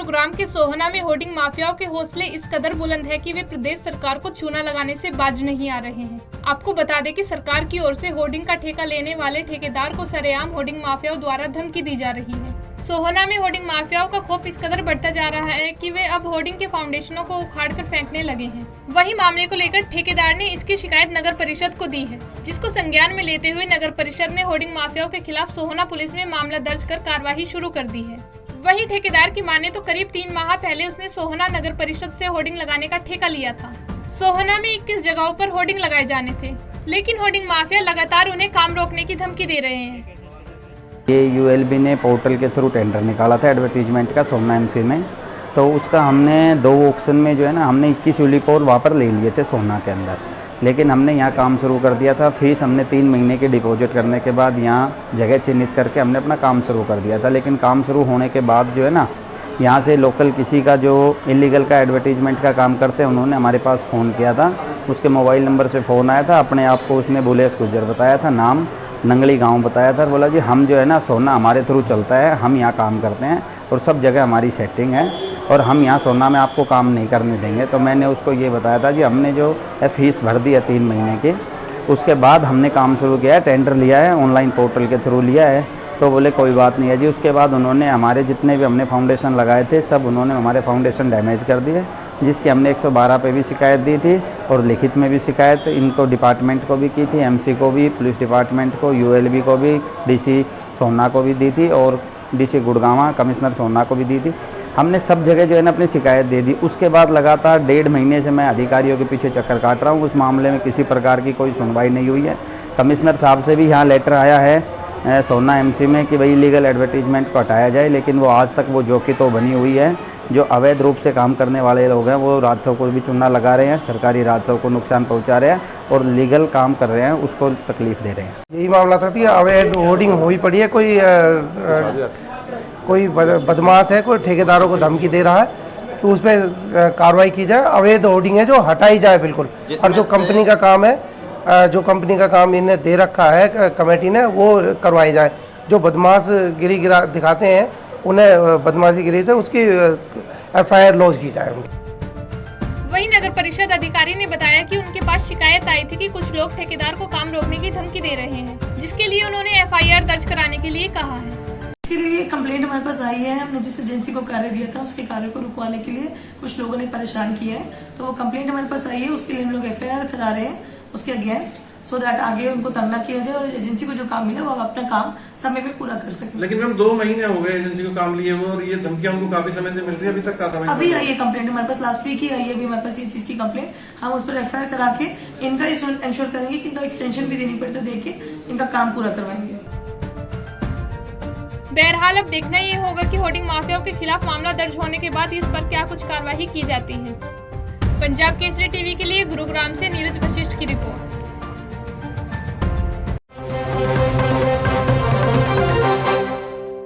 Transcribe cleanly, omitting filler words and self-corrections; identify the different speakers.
Speaker 1: गुरुग्राम के सोहना में होर्डिंग माफियाओं के हौसले इस कदर बुलंद है कि वे प्रदेश सरकार को चूना लगाने से बाज नहीं आ रहे हैं। आपको बता दें कि सरकार की ओर से होर्डिंग का ठेका लेने वाले ठेकेदार को सरेआम होर्डिंग माफियाओं द्वारा धमकी दी जा रही है। सोहना में होर्डिंग माफियाओं का खौफ इस कदर बढ़ता जा रहा है कि वे अब होर्डिंग के फाउंडेशनों को उखाड़कर फेंकने लगे हैं। वहीं मामले को लेकर ठेकेदार ने इसकी शिकायत नगर परिषद को दी है, जिसको संज्ञान में लेते हुए नगर परिषद ने होर्डिंग माफियाओं के खिलाफ सोहना पुलिस में मामला दर्ज कर कार्रवाई शुरू कर दी है। वहीं ठेकेदार की माने तो करीब 3 माह पहले उसने सोहना नगर परिषद से होर्डिंग लगाने का ठेका लिया था। सोहना में 21 जगहों पर होर्डिंग लगाए जाने थे, लेकिन होर्डिंग माफिया लगातार उन्हें काम रोकने की धमकी दे रहे हैं।
Speaker 2: ये यूएलबी ने पोर्टल के थ्रू टेंडर निकाला था एडवर्टीजमेंट का सोहना एमसी में, तो उसका हमने 2 ऑक्शन में जो है ना हमने 21 यूलिप और वहाँ पर ले लिए थे सोहना के अंदर, लेकिन हमने यहाँ काम शुरू कर दिया था। फीस हमने 3 महीने की डिपॉजिट करने के बाद यहाँ जगह चिन्हित करके हमने अपना काम शुरू कर दिया था। लेकिन काम शुरू होने के बाद जो है ना यहाँ से लोकल किसी का जो इलीगल का एडवर्टीजमेंट का काम करते हैं उन्होंने हमारे पास फ़ोन किया था। उसके मोबाइल नंबर से फ़ोन आया था, अपने आप को उसने बुलेस गुज्जर बताया था, नाम नंगली गांव बताया था। बोला जी हम जो है ना सोहना हमारे थ्रू चलता है, हम यहाँ काम करते हैं और सब जगह हमारी सेटिंग है और हम यहाँ सोहना में आपको काम नहीं करने देंगे। तो मैंने उसको ये बताया था जी हमने जो फ़ीस भर दी है 3 महीने की, उसके बाद हमने काम शुरू किया है, टेंडर लिया है, ऑनलाइन पोर्टल के थ्रू लिया है। तो बोले कोई बात नहीं है जी। उसके बाद उन्होंने हमारे जितने भी हमने फाउंडेशन लगाए थे सब उन्होंने हमारे फाउंडेशन डैमेज कर दिए, जिसकी हमने 112 पे भी शिकायत दी थी और लिखित में भी शिकायत इनको डिपार्टमेंट को भी की थी, एमसी को भी, पुलिस डिपार्टमेंट को, यूएलबी को भी, डीसी सोहना को भी दी थी और डीसी गुड़गांव कमिश्नर सोहना को भी दी थी। हमने सब जगह जो है ना अपनी शिकायत दे दी। उसके बाद लगातार 1.5 महीने से मैं अधिकारियों के पीछे चक्कर काट रहा हूँ। उस मामले में किसी प्रकार की कोई सुनवाई नहीं हुई है। कमिश्नर साहब से भी यहाँ लेटर आया है सोहना एमसी में कि भाई लीगल एडवर्टीजमेंट को हटाया जाए, लेकिन वो आज तक वो जोकी तो बनी हुई है। जो अवैध रूप से काम करने वाले लोग हैं वो राजस्व को भी चूना लगा रहे हैं, सरकारी राजस्व को नुकसान पहुंचा रहे हैं और लीगल काम कर रहे हैं उसको तकलीफ दे रहे हैं।
Speaker 3: यही मामला था कि अवैध होर्डिंग हुई पड़ी है, कोई बदमाश है, कोई ठेकेदारों को धमकी दे रहा है कि उस पर कार्रवाई की जाए। अवैध होर्डिंग है जो हटाई जाए बिल्कुल, और जो कंपनी का काम है, जो कंपनी का काम इन्हें दे रखा है कमेटी ने, वो करवाई जाए। जो बदमाश गिरी दिखाते हैं उन्हें बदमाशी गिरी से उसकी FIR लॉन्च की जाए।
Speaker 1: वहीं नगर परिषद अधिकारी ने बताया कि उनके पास शिकायत आई थी कि कुछ लोग ठेकेदार को काम रोकने की धमकी दे रहे हैं, जिसके लिए उन्होंने FIR दर्ज कराने के लिए कहा है।
Speaker 4: इसके लिए कंप्लेंट हमारे पास आई है। हमने जिस एजेंसी को कार्य दिया था उसके कार्य को रुकवाने के लिए कुछ लोगों ने परेशान किया है, तो वो कंप्लेंट हमारे पास आई है। उसके लिए हम लोग FIR करा रहे हैं उसके अगेंस्ट, सो दैट आगे उनको तंग ना किया जाए और एजेंसी को जो काम मिला वो अपना काम समय पे पूरा कर सके।
Speaker 5: लेकिन मैम 2 महीने हो गए एजेंसी को काम लिए हुए और ये धमकियां उनको काफी समय से मिल रही है, अभी तक कार्रवाई
Speaker 4: अभी आई है कंप्लेंट हमारे पास, लास्ट वीक ही आई है अभी हमारे पास ये चीज की कंप्लेंट। हम उस पर FIR करा के इनका इंश्योर करेंगे कि इनका एक्सटेंशन भी देनी पड़े तो दे के इनका काम पूरा करवाएंगे।
Speaker 1: बहरहाल अब देखना ये होगा कि होर्डिंग माफियाओं के खिलाफ मामला दर्ज होने के बाद इस पर क्या कुछ कार्रवाई की जाती है। पंजाब केसरी टीवी के लिए गुरुग्राम से नीरज वशिष्ठ की रिपोर्ट।